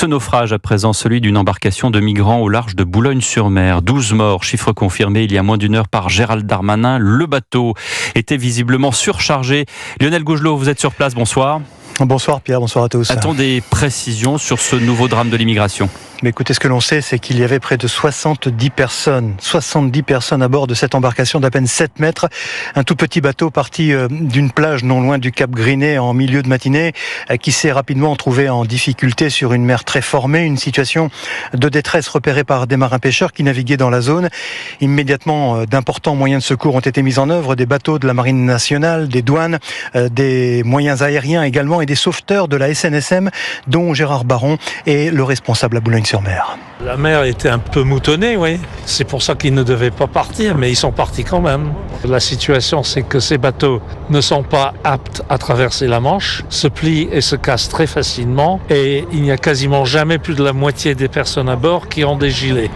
Ce naufrage à présent, celui d'une embarcation de migrants au large de Boulogne-sur-Mer. 12 morts, chiffre confirmé il y a moins d'une heure par Gérald Darmanin. Le bateau était visiblement surchargé. Lionel Gougelot, vous êtes sur place, bonsoir. Bonsoir Pierre, bonsoir à tous. A-t-on des précisions sur ce nouveau drame de l'immigration ? Mais écoutez, ce que l'on sait, c'est qu'il y avait près de 70 personnes à bord de cette embarcation d'à peine 7 mètres. Un tout petit bateau parti d'une plage non loin du Cap Grinet en milieu de matinée, qui s'est rapidement trouvé en difficulté sur une mer très formée. Une situation de détresse repérée par des marins-pêcheurs qui naviguaient dans la zone. Immédiatement, d'importants moyens de secours ont été mis en œuvre. Des bateaux de la Marine nationale, des douanes, des moyens aériens également et des sauveteurs de la SNSM, dont Gérard Baron est le responsable à Boulogne-sur-Mer. La mer était un peu moutonnée, oui. C'est pour ça qu'ils ne devaient pas partir, mais ils sont partis quand même. La situation, c'est que ces bateaux ne sont pas aptes à traverser la Manche, se plient et se cassent très facilement, et il n'y a quasiment jamais plus de la moitié des personnes à bord qui ont des gilets.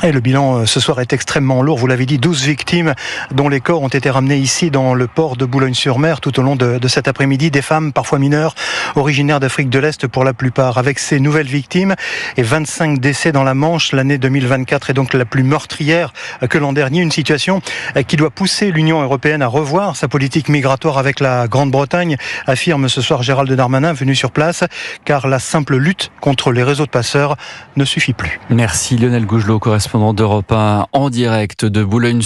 Et le bilan ce soir est extrêmement lourd, vous l'avez dit, 12 victimes dont les corps ont été ramenés ici dans le port de Boulogne-sur-Mer tout au long de cet après-midi. Des femmes, parfois mineures, originaires d'Afrique de l'Est pour la plupart. Avec ces nouvelles victimes et 25 décès dans la Manche, l'année 2024 est donc la plus meurtrière que l'an dernier. Une situation qui doit pousser l'Union européenne à revoir sa politique migratoire avec la Grande-Bretagne, affirme ce soir Gérald Darmanin, venu sur place, car la simple lutte contre les réseaux de passeurs ne suffit plus. Merci Lionel Gougelot, correspondant d'Europe 1 en direct de Boulogne-sur-Mer.